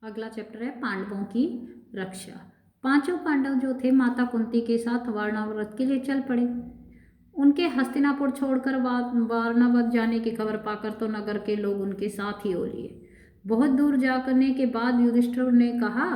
अगला चैप्टर है पांडवों की रक्षा। पांचों पांडव जो थे माता कुंती के साथ वारणावत के लिए चल पड़े। उनके हस्तिनापुर छोड़कर वारणावत जाने की खबर पाकर तो नगर के लोग उनके साथ ही हो लिए। बहुत दूर जाने के बाद युधिष्ठिर ने कहा,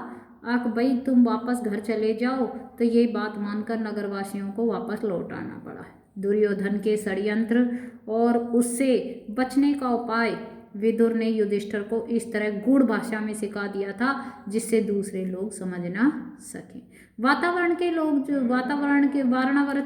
आक भाई तुम वापस घर चले जाओ। तो ये बात मानकर नगरवासियों को वापस लौट आना पड़ा। दुर्योधन के षड्यंत्र और उससे बचने का उपाय विदुर ने युधिष्ठिर को इस तरह गूढ़ भाषा में सिखा दिया था जिससे दूसरे लोग समझ ना सकें। वारणावत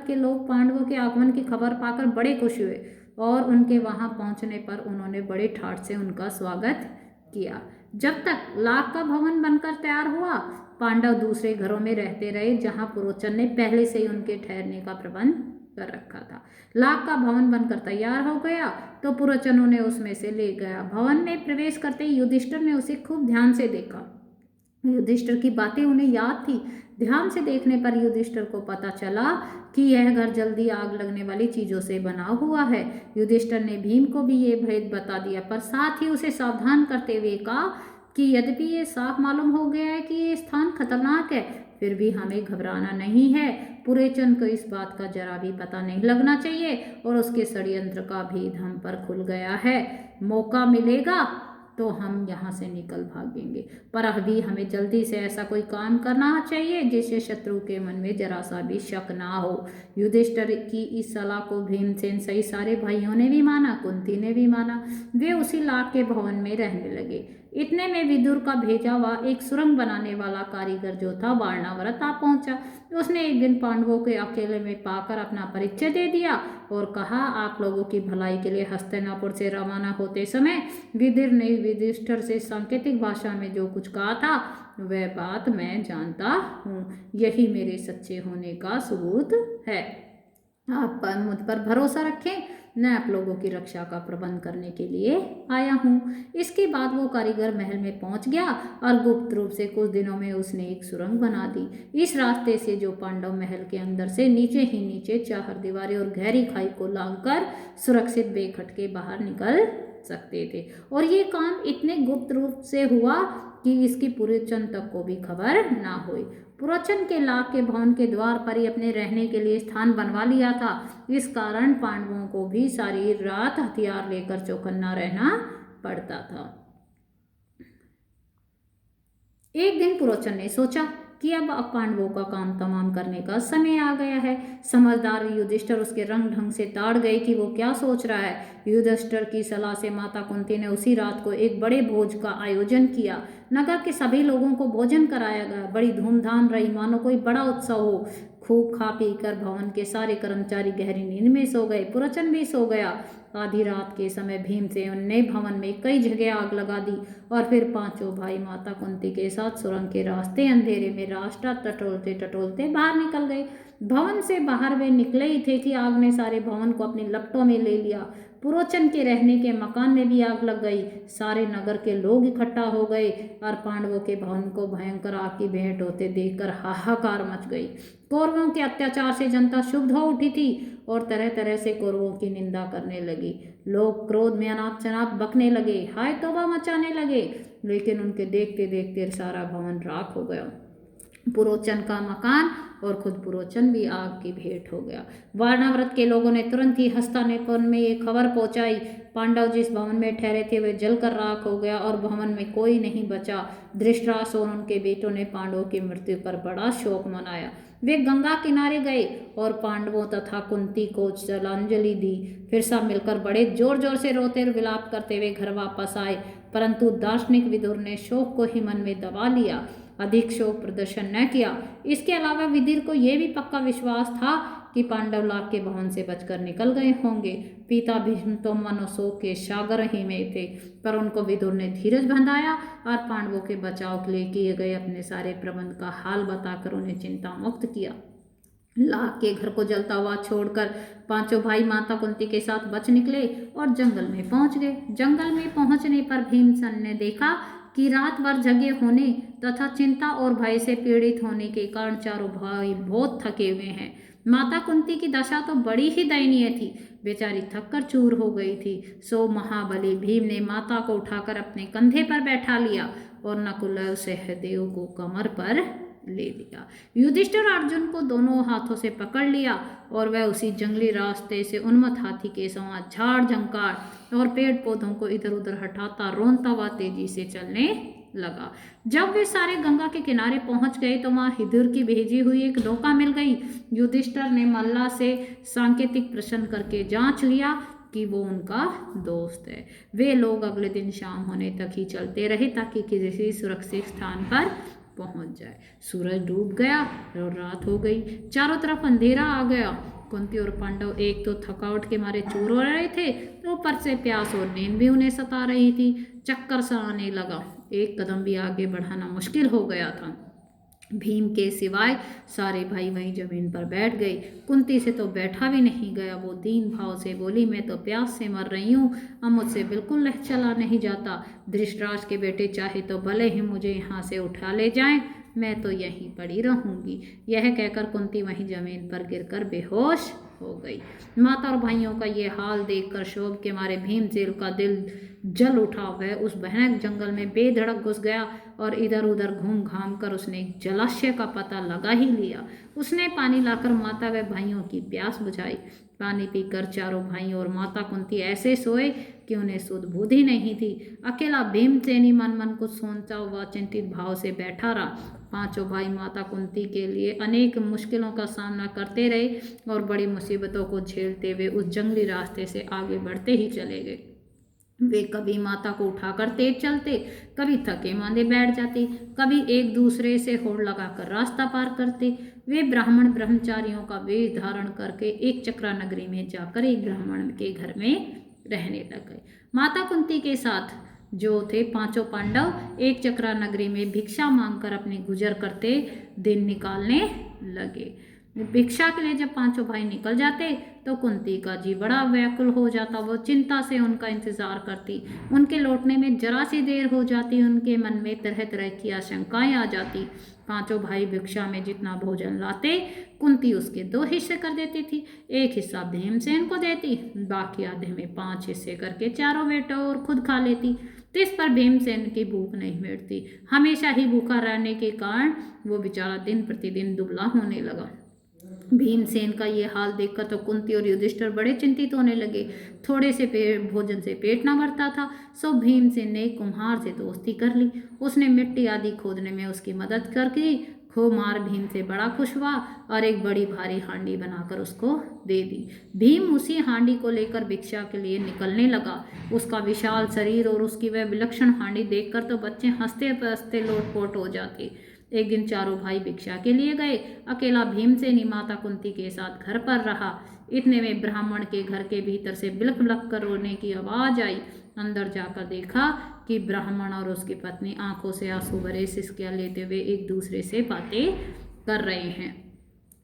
के लोग पांडवों के आगमन की खबर पाकर बड़े खुश हुए और उनके वहां पहुंचने पर उन्होंने बड़े ठाठ से उनका स्वागत किया। जब तक लाख का भवन बनकर तैयार हुआ, पांडव दूसरे घरों में रहते रहे जहां पुरोचन ने पहले से ही उनके ठहरने का प्रबंध कर रखा था। लाख का भवन बनकर तैयार हो गया तो पुरोचन उन्हें उसमें से ले गया। भवन में प्रवेश करते ही युधिष्ठिर ने उसे खूब ध्यान से देखा। युधिष्ठिर की बातें उन्हें याद थी। ध्यान से देखने पर युधिष्ठिर को पता चला कि यह घर जल्दी आग लगने वाली चीजों से बना हुआ है। युधिष्ठिर ने भीम को भी ये भेद बता दिया, पर साथ ही उसे सावधान करते हुए कहा कि यद्यपि ये साफ मालूम हो गया है कि ये स्थान खतरनाक है, फिर भी हमें घबराना नहीं है। पुरोचन को इस बात का जरा भी पता नहीं लगना चाहिए और उसके षड्यंत्र का भेद हम पर खुल गया है। मौका मिलेगा तो हम यहाँ से निकल भागेंगे, पर अभी हमें जल्दी से ऐसा कोई काम करना चाहिए जिससे शत्रु के मन में जरा सा भी शक ना हो। युधिष्ठिर की इस सलाह को भीमसेन सही सारे भाइयों ने भी माना, कुंती ने भी माना। वे उसी लाख के भवन में रहने लगे। इतने में विदुर का भेजा हुआ एक सुरंग बनाने वाला कारीगर जो था वारणावत आ पहुंचा। उसने एक दिन पांडवों के अकेले में पाकर अपना परिचय दे दिया और कहा, आप लोगों की भलाई के लिए हस्तिनापुर से रवाना होते समय विदुर ने युधिष्ठिर से सांकेतिक भाषा में जो कुछ कहा था वह बात मैं जानता हूँ। यही मेरे सच्चे होने का सबूत है। आप मुझ पर भरोसा रखें, मैं आप लोगों की रक्षा का प्रबंध करने के लिए आया हूँ। इसके बाद वो कारीगर महल में पहुंच गया और गुप्त रूप से कुछ दिनों में उसने एक सुरंग बना दी। इस रास्ते से जो पांडव महल के अंदर से नीचे ही नीचे चार दीवारें और गहरी खाई को लांघकर सुरक्षित बेखटके बाहर निकल सकते थे। और ये काम इतने गुप्त रूप से हुआ कि इसकी पुरोचन तक को भी खबर ना हुई। पुरोचन के लाख के भवन के द्वार पर ही अपने रहने के लिए स्थान बनवा लिया था। इस कारण पांडवों को भी सारी रात हथियार लेकर चौकन्ना रहना पड़ता था। एक दिन पुरोचन ने सोचा कि अब पांडवों का काम तमाम करने का समय आ गया है। समझदार युधिष्ठिर उसके रंग ढंग से ताड़ गए कि वो क्या सोच रहा है। युधिष्ठिर की सलाह से माता कुंती ने उसी रात को एक बड़े भोज का आयोजन किया। नगर के सभी लोगों को भोजन कराया गया। बड़ी धूमधाम रही, मानो कोई बड़ा उत्सव हो। खूब खा पी कर भवन के सारे कर्मचारी गहरी नींद में सो गए। पुरोचन भी सो गया। आधी रात के समय भीमसेन ने भवन में कई जगह आग लगा दी और फिर पांचों भाई माता कुंती के साथ सुरंग के रास्ते अंधेरे में रास्ता टटोलते टटोलते बाहर निकल गए। भवन से बाहर वे निकले ही थे कि आग ने सारे भवन को अपनी लपटों में ले लिया। पुरोचन के रहने के मकान में भी आग लग गई। सारे नगर के लोग इकट्ठा हो गए और पांडवों के भवन को भयंकर आग की भेंट होते देखकर हाहाकार मच गई। कौरवों के अत्याचार से जनता क्षुब्ध हो उठी थी और तरह तरह से कौरवों की निंदा करने लगी। लोग क्रोध में अनाप शनाप बकने लगे, हाय तौबा मचाने लगे, लेकिन उनके देखते देखते सारा भवन राख हो गया। पुरोचन का मकान और खुद पुरोचन भी आग की भेंट हो गया। वारणावत के लोगों ने तुरंत ही हस्तिनापुर में ये खबर पहुंचाई। पांडव जिस भवन में ठहरे थे वे जलकर राख हो गया और भवन में कोई नहीं बचा। धृतराष्ट्र और उनके बेटों ने पांडवों की मृत्यु पर बड़ा शोक मनाया। वे गंगा किनारे गए और पांडवों तथा कुंती को श्रद्धांजलि दी। फिर सब मिलकर बड़े जोर जोर से रोते और विलाप करते हुए घर वापस आए। परंतु दार्शनिक विदुर ने शोक को ही मन में दबा लिया, अधिक शोक प्रदर्शन न किया। इसके अलावा विदुर को यह भी पक्का विश्वास था कि पांडव लाख के भवन से बचकर निकल गए होंगे। पिता भीष्म तो मनोशोक के सागर ही में थे, पर उनको विदुर ने धीरज बंधाया और पांडवों के बचाव के लिए किए गए अपने सारे प्रबंध का हाल बताकर उन्हें चिंता मुक्त किया। लाख के घर को जलता हुआ छोड़कर पांचों भाई माता कुंती के साथ बच निकले और जंगल में पहुंच गए। जंगल में पहुंचने पर भीमसेन ने देखा कि रात भर जगे होने तथा चिंता और भय से पीड़ित होने के कारण चारों भाई बहुत थके हुए हैं। माता कुंती की दशा तो बड़ी ही दयनीय थी। बेचारी थककर चूर हो गई थी। सो महाबली भीम ने माता को उठाकर अपने कंधे पर बैठा लिया और नकुल और सहदेव को कमर पर ले लिया। युधिष्ठिर अर्जुन को दोनों हाथों से पकड़ लिया और वह उसी जंगली रास्ते से उन्मत्त हाथी के समान झाड़ झंकार और पेड़ पौधों को इधर उधर हटाता रोनता हुआ तेजी से चलने लगा। जब वे सारे गंगा के किनारे पहुंच गए तो वहां हिदुर की भेजी हुई एक नौका मिल गई। युधिष्ठिर ने मल्ला से सांकेतिक प्रश्न करके जांच लिया कि वो उनका दोस्त है। वे लोग अगले दिन शाम होने तक ही चलते रहे ताकि किसी सुरक्षित स्थान पर पहुंच जाए। सूरज डूब गया और रात हो गई, चारों तरफ अंधेरा आ गया। कुंती और पांडव एक तो थकावट के मारे चूर हो रहे थे, तो ऊपर से प्यास और नींद भी उन्हें सता रही थी। चक्कर सा आने लगा, एक कदम भी आगे बढ़ाना मुश्किल हो गया था। भीम के सिवाय सारे भाई वहीं जमीन पर बैठ गए। कुंती से तो बैठा भी नहीं गया। वो दीन भाव से बोली, मैं तो प्यास से मर रही हूँ, अब मुझसे बिल्कुल चला नहीं जाता। धृतराष्ट्र के बेटे चाहे तो भले ही मुझे यहाँ से उठा ले जाएं, मैं तो यहीं पड़ी रहूंगी। यह कहकर कुंती वहीं जमीन पर गिरकर बेहोश हो गई। माता और भाइयों का ये हाल देखकर शोभ के मारे भीमसेन का दिल जल उठा। वह उस भयानक जंगल में बेधड़क घुस गया और इधर उधर घूम घाम कर उसने एक जलाशय का पता लगा ही लिया। उसने पानी लाकर माता व भाइयों की प्यास बुझाई। पानी पीकर चारों भाई और माता कुंती ऐसे सोए कि उन्हें सुध बुध ही नहीं थी। अकेला भीमसेन ही मन मन कुछ सोचता हुआ चिंतित भाव से बैठा रहा। पांचों भाई माता कुंती के लिए अनेक मुश्किलों का सामना करते रहे और बड़ी मुसीबतों को झेलते हुए उस जंगली रास्ते से आगे बढ़ते ही चले गए। वे कभी माता को उठाकर तेज चलते, कभी थके मांदे बैठ जाते, कभी एक दूसरे से होड़ लगाकर रास्ता पार करते। वे ब्राह्मण ब्रह्मचारियों का वेश धारण करके एक चक्रा नगरी में जाकर एक ब्राह्मण के घर में रहने लग गए। माता कुंती के साथ जो थे पांचों पांडव एक चक्रा नगरी में भिक्षा मांगकर अपने गुजर करते दिन निकालने लगे। भिक्षा के लिए जब पांचों भाई निकल जाते तो कुंती का जी बड़ा व्याकुल हो जाता। वो चिंता से उनका इंतजार करती। उनके लौटने में जरा सी देर हो जाती, उनके मन में तरह तरह की आशंकाएं आ जाती। पांचों भाई भिक्षा में जितना भोजन लाते कुंती उसके 2 हिस्से कर देती थी। एक हिस्सा भीमसेन को देती, बाकी आधे में 5 हिस्से करके चारों बेटों और खुद खा लेती। तो इस पर भीमसेन की भूख नहीं मिटती। हमेशा ही भूखा रहने के कारण वो बेचारा दिन प्रतिदिन दुबला होने लगा। भीमसेन का ये हाल देखकर तो कुंती और युधिष्ठिर बड़े चिंतित होने लगे। थोड़े से भोजन से पेट न भरता था, सो भीमसेन ने कुम्हार से दोस्ती कर ली। उसने मिट्टी आदि खोदने में उसकी मदद करके कुम्हार भीम से बड़ा खुश हुआ और एक बड़ी भारी हांडी बनाकर उसको दे दी। भीम उसी हांडी को लेकर भिक्षा के लिए निकलने लगा। उसका विशाल शरीर और उसकी वह विलक्षण हांडी देखकर तो बच्चे हंसते हंसते लोटपोट हो जाते। एक दिन चारों भाई भिक्षा के लिए गए। अकेला भीमसेन ही माता कुंती के साथ घर पर रहा। इतने में ब्राह्मण के घर के भीतर से बिलख बिलख कर रोने की आवाज आई। अंदर जाकर देखा कि ब्राह्मण और उसकी पत्नी आंखों से आंसू भरे सिसकियां लेते हुए एक दूसरे से बातें कर रहे हैं।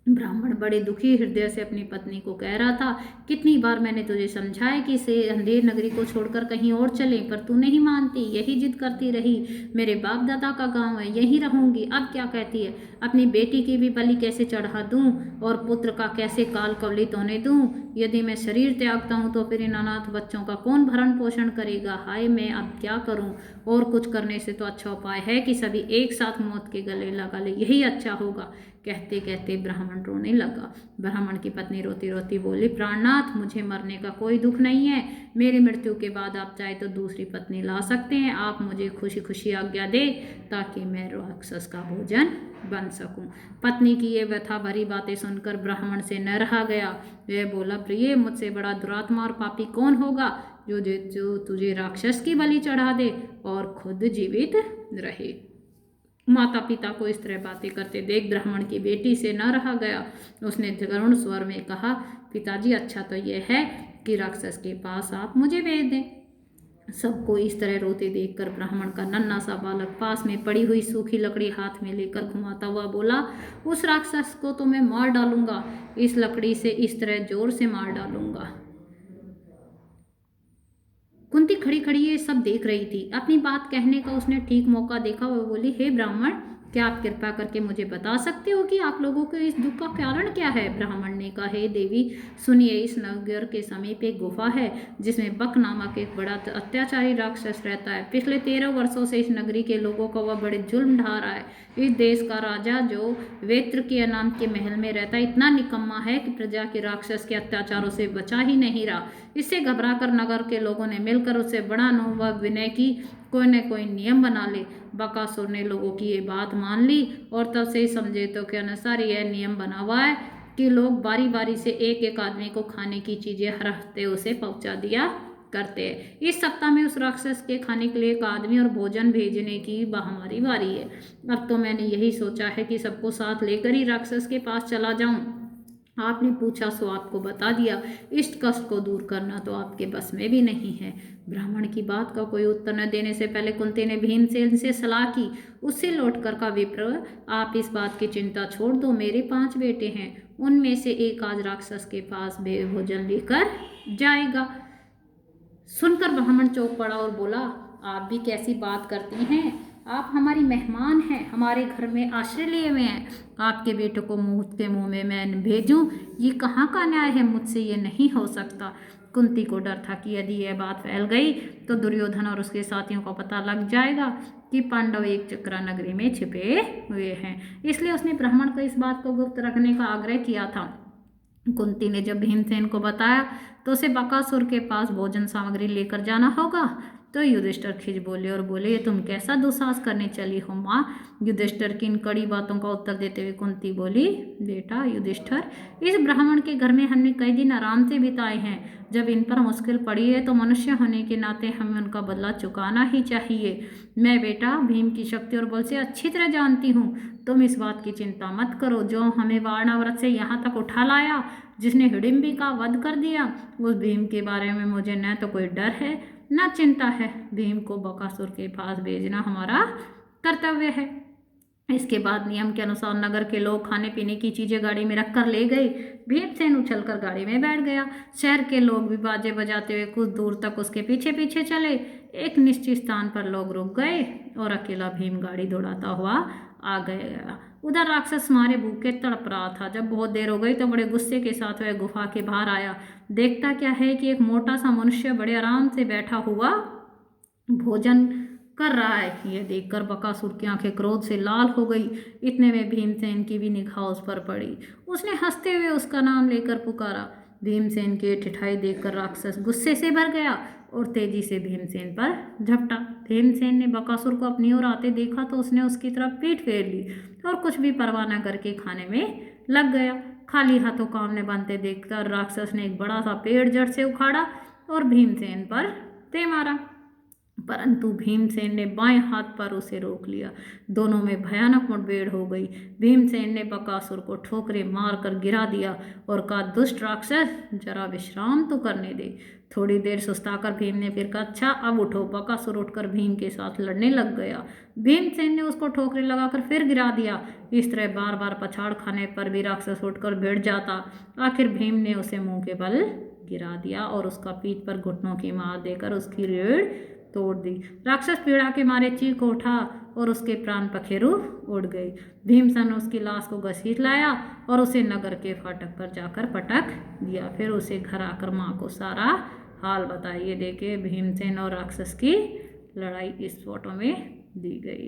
ब्राह्मण बड़े दुखी हृदय से अपनी पत्नी को कह रहा था, कितनी बार मैंने तुझे समझाया कि इसे अंधेर नगरी को छोड़कर कहीं और चले, पर तू नहीं मानती, यही जिद करती रही। मेरे बाप दादा का गांव है, यहीं रहूंगी। अब क्या कहती है? अपनी बेटी की भी बलि कैसे चढ़ा दूं और पुत्र का कैसे काल कवलित होने दूं? यदि मैं शरीर त्यागता हूं तो फिर इन अनाथ बच्चों का कौन भरण पोषण करेगा? हाय, मैं अब क्या करूं? और कुछ करने से तो अच्छा उपाय है कि सभी एक साथ मौत के गले लगा ले, यही अच्छा होगा। कहते कहते ब्राह्मण रोने लगा। ब्राह्मण की पत्नी रोती रोती बोली, प्राणनाथ, मुझे मरने का कोई दुख नहीं है। मेरी मृत्यु के बाद आप चाहे तो दूसरी पत्नी ला सकते हैं। आप मुझे खुशी खुशी आज्ञा दे ताकि मैं राक्षस का भोजन बन सकूं। पत्नी की ये व्यथा भरी बातें सुनकर ब्राह्मण से न रहा गया। वह बोला, प्रिय, मुझसे बड़ा दुरात्मा और पापी कौन होगा जो तुझे राक्षस की बलि चढ़ा दे और खुद जीवित रहे। माता पिता को इस तरह बातें करते देख ब्राह्मण की बेटी से न रहा गया। उसने करुण स्वर में कहा, पिताजी, अच्छा तो यह है कि राक्षस के पास आप मुझे भेज दें। सबको इस तरह रोते देखकर ब्राह्मण का नन्हा सा बालक पास में पड़ी हुई सूखी लकड़ी हाथ में लेकर घुमाता हुआ बोला, उस राक्षस को तो मैं मार डालूंगा, इस लकड़ी से इस तरह जोर से मार डालूंगा। कुंती खड़ी खड़ी ये सब देख रही थी। अपनी बात कहने का उसने ठीक मौका देखा। वह बोली, हे ब्राह्मण, क्या आप कृपा करके मुझे बता सकते हो कि आप लोगों के इस दुख का कारण क्या है? ब्राह्मण ने कहा, हे देवी सुनिए, इस नगर के समीप एक गुफा है जिसमें बक नामक एक बड़ा अत्याचारी राक्षस रहता है। पिछले 13 वर्षों से इस नगरी के लोगों को वह बड़े जुल्म ढा रहा है। इस देश का राजा जो वेत्रकीय नाम के महल में रहता है इतना निकम्मा है कि प्रजा के राक्षस के अत्याचारों से बचा ही नहीं रहा। इससे घबराकर नगर के लोगों ने मिलकर उससे बड़ा अनुभ व विनय की कोई न कोई नियम बना ले। बकासुर ने लोगों की ये बात मान ली और तब से ही समझे तो के अनुसार यह नियम बना हुआ है कि लोग बारी बारी से एक एक आदमी को खाने की चीजें हर हफ्ते उसे पहुंचा दिया करते हैं। इस सप्ताह में उस राक्षस के खाने के लिए एक आदमी और भोजन भेजने की हमारी बारी है। अब तो मैंने यही सोचा है कि सबको साथ लेकर ही राक्षस के पास चला जाऊं। आपने पूछा सो आपको बता दिया। इष्ट कष्ट को दूर करना तो आपके बस में भी नहीं है। ब्राह्मण की बात का कोई उत्तर न देने से पहले कुंती ने भीमसेन से सलाह की। उससे लौटकर का, विप्र आप इस बात की चिंता छोड़ दो, मेरे 5 बेटे हैं, उनमें से एक आज राक्षस के पास भोजन लेकर जाएगा। सुनकर ब्राह्मण चौंक पड़ा और बोला, आप भी कैसी बात करती हैं? आप हमारी मेहमान हैं, हमारे घर में आश्रय लिए हुए हैं, आपके बेटे को मुंह के मुंह में मैं भेजूं? ये कहाँ का न्याय है? मुझसे ये नहीं हो सकता। कुंती को डर था कि यदि यह बात फैल गई तो दुर्योधन और उसके साथियों को पता लग जाएगा कि पांडव एक चक्रा नगरी में छिपे हुए हैं। इसलिए उसने ब्राह्मण को इस बात को गुप्त रखने का आग्रह किया था। कुंती ने जब भीमसेन को बताया तो उसे बकासुर के पास भोजन सामग्री लेकर जाना होगा। तो युधिष्ठिर खिज बोले और बोले, ये तुम कैसा दुस्साहस करने चली हो माँ? युधिष्ठिर की इन कड़ी बातों का उत्तर देते हुए कुंती बोली, बेटा युधिष्ठिर, इस ब्राह्मण के घर में हमने कई दिन आराम से बिताए हैं। जब इन पर मुश्किल पड़ी है तो मनुष्य होने के नाते हमें उनका बदला चुकाना ही चाहिए। मैं बेटा भीम की शक्ति और बल से अच्छी तरह जानती हूँ, तुम इस बात की चिंता मत करो। जो हमें वारणावत से यहाँ तक उठा लाया, जिसने हिडिम्बी का वध कर दिया, उस भीम के बारे में मुझे न तो कोई डर है न चिंता है। भीम को बकासुर के पास भेजना हमारा कर्तव्य है। इसके बाद नियम के अनुसार नगर के लोग खाने पीने की चीजें गाड़ी में रखकर ले गए। भीमसेन उछलकर गाड़ी में बैठ गया। शहर के लोग भी बाजे बजाते हुए कुछ दूर तक उसके पीछे पीछे चले। एक निश्चित स्थान पर लोग रुक गए और अकेला भीम गाड़ी दौड़ाता हुआ आ गया। उधर राक्षस मारे भूखे तड़प रहा था। जब बहुत देर हो गई तो बड़े गुस्से के साथ वह गुफा के बाहर आया। देखता क्या है कि एक मोटा सा मनुष्य बड़े आराम से बैठा हुआ भोजन कर रहा है। यह देखकर बकासुर की आंखें क्रोध से लाल हो गई। इतने में भीमसेन की भी निगाह उस पर पड़ी। उसने हंसते हुए उसका नाम लेकर पुकारा। भीमसेन की ठिठाई देखकर राक्षस गुस्से से भर गया और तेजी से भीमसेन पर झपटा। भीमसेन ने बकासुर को अपनी ओर आते देखा तो उसने उसकी तरफ पीठ फेर ली और कुछ भी परवाह न करके खाने में लग गया। खाली हाथों काम न बनते देखकर राक्षस ने एक बड़ा सा पेड़ जड़ से उखाड़ा और भीमसेन पर दे मारा, परंतु भीमसेन ने बाएं हाथ पर उसे रोक लिया। दोनों में भयानक मुठभेड़ हो गई। भीमसेन ने बकासुर को ठोकरे मार कर गिरा दिया और कहा, दुष्ट राक्षस, जरा विश्राम तो करने दे। थोड़ी देर सुस्ताकर भीम ने फिर कहा, अच्छा अब उठो। बकासुर उठकर भीम के साथ लड़ने लग गया। भीमसेन ने उसको ठोकरे लगाकर फिर गिरा दिया। इस तरह बार बार पछाड़ खाने पर भी राक्षस उठकर बैठ जाता। आखिर भीम ने उसे मुंह के बल गिरा दिया और उसका पीठ पर घुटनों की मार देकर उसकी रीढ़ तोड़ दी। राक्षस पीड़ा के मारे चीख उठा और उसके प्राण पखेरु उड़ गए। भीमसेन ने उसकी लाश को घसीट लाया और उसे नगर के फाटक पर जाकर पटक दिया। फिर उसे घर आकर माँ को सारा हाल बताइए। देखिए भीमसेन और राक्षस की लड़ाई इस फोटो में दी गई।